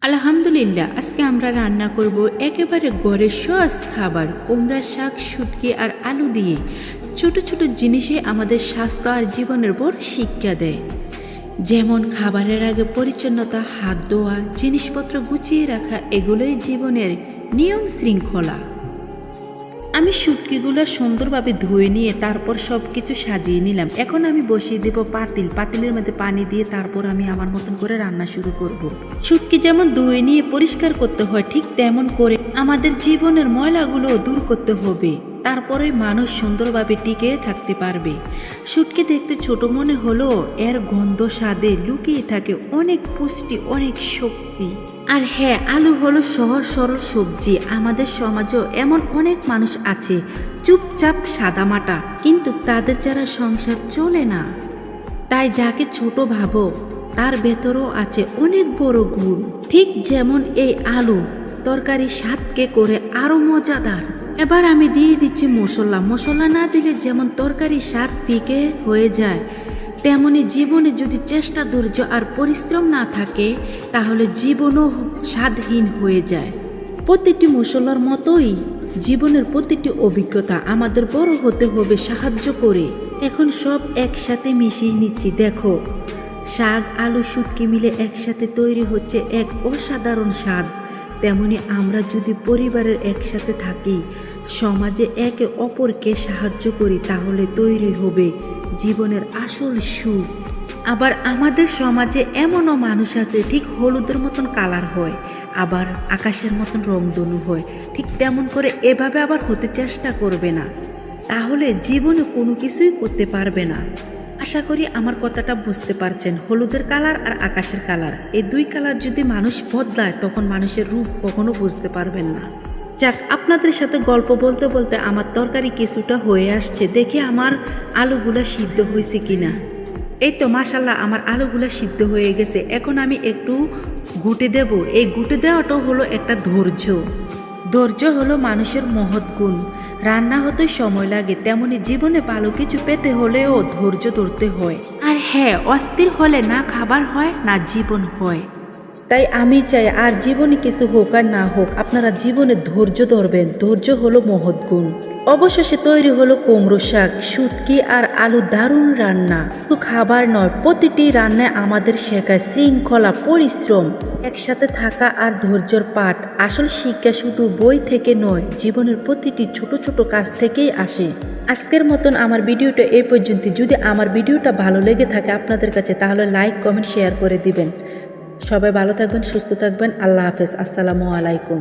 আলহামদুলিল্লাহ, আজকে আমরা রান্না করব একেবারে ঘরের সহজ খাবার কুমড়া শাক, শুটকি আর আলু দিয়ে। ছোট ছোট জিনিসে আমাদের স্বাস্থ্য আর জীবনের বড় শিক্ষা দেয়। যেমন খাবারের আগে পরিচ্ছন্নতা, হাত ধোয়া, জিনিসপত্র গুছিয়ে রাখা, এগুলোই জীবনের নিয়ম শৃঙ্খলা। আমি শুটকিগুলো সুন্দরভাবে ধুয়ে নিয়ে তারপর সব কিছু সাজিয়ে নিলাম। এখন আমি বসিয়ে দেব পাতিলের মধ্যে পানি দিয়ে তারপর আমি আমার মতন করে রান্না শুরু করব। শুটকি যেমন ধুয়ে নিয়ে পরিষ্কার করতে হয়, ঠিক তেমন করে আমাদের জীবনের ময়লাগুলো দূর করতে হবে, তারপরে মানুষ সুন্দরভাবে টিকে থাকতে পারবে। শুটকি দেখতে ছোট মনে হলো এর গন্ধ স্বাদে লুকিয়ে থাকে অনেক পুষ্টি, অনেক শক্তি। আর হ্যাঁ, আলু হলো সহজ সরল সবজি। আমাদের সমাজেও এমন অনেক মানুষ আছে চুপচাপ সাদামাটা, কিন্তু তাদের যারা সংসার চলে না। তাই যাকে ছোট ভাবো তার ভেতরও আছে অনেক বড় গুণ। ঠিক যেমন এই আলু তরকারি স্বাদকে করে আরো মজাদার। এবার আমি দিয়ে দিচ্ছি মশলা না দিলে যেমন তরকারি স্বাদ ফিকে হয়ে যায়, তেমনি জীবনে যদি চেষ্টা, ধৈর্য আর পরিশ্রম না থাকে তাহলে জীবনও স্বাদহীন হয়ে যায়। প্রতিটি মশলার মতোই জীবনের প্রতিটি অভিজ্ঞতা আমাদের বড় হতে হবে সাহায্য করে। এখন সব একসাথে মিশিয়ে নিচ্ছি। দেখো, শাক, আলু, শুটকি মিলে একসাথে তৈরি হচ্ছে এক অসাধারণ স্বাদ। তেমনি আমরা যদি পরিবারের একসাথে থাকি, সমাজে একে অপরকে সাহায্য করি, তাহলে তৈরি হবে জীবনের আসল সুখ। আবার আমাদের সমাজে এমনও মানুষ আছে ঠিক হলুদের মতন কালার হয়, আবার আকাশের মতন রংধনু হয়। ঠিক তেমন করে এভাবে আবার হতে চেষ্টা করবে না, তাহলে জীবনে কোনো কিছুই করতে পারবে না। আশা করি আমার কথাটা বুঝতে পারছেন। হলুদের কালার আর আকাশের কালার, এই দুই কালার যদি মানুষ বদলায় তখন মানুষের রূপ কখনো বুঝতে পারবেন না। যাক, আপনাদের সাথে গল্প বলতে বলতে আমার তরকারি কিছুটা হয়ে আসছে। দেখে আমার আলুগুলা সিদ্ধ হয়েছে কিনা। এই তো মাশাল্লাহ, আমার আলুগুলা সিদ্ধ হয়ে গেছে। এখন আমি একটু ঘুটে দেব। এই ঘুটে দেওয়াটাও হলো একটা ধৈর্য হলো মানুষের মহৎ গুণ। রান্না হতে সময় লাগে, তেমনি জীবনে ভালো কিছু পেতে হলেও ধৈর্য ধরতে হয়। আর হ্যাঁ, অস্থির হলে না খাবার হয় না জীবন হয়। তাই আমি চাই আর জীবনে কিছু হোক আর না হোক, আপনারা জীবনে ধৈর্য ধরবেন। ধৈর্য হলো মহৎ গুণ। অবশেষে তৈরি হলো কুমড়ো শাক, শুটকি আর আলু, দারুণ রান্না। শুধু খাবার নয়, প্রতিটি রান্নায় আমাদের শেখায় শৃঙ্খলা, পরিশ্রম, একসাথে থাকা আর ধৈর্যর পাঠ। আসল শিক্ষা শুধু বই থেকে নয়, জীবনের প্রতিটি ছোট ছোট কাজ থেকেই আসে। আজকের মতন আমার ভিডিওটা এই পর্যন্ত। যদি আমার ভিডিওটা ভালো লেগে থাকে আপনাদের কাছে, তাহলে লাইক, কমেন্ট, শেয়ার করে দিবেন। সবাই ভালো থাকবেন, সুস্থ থাকবেন। আল্লাহ হাফেজ। আসসালামু আলাইকুম।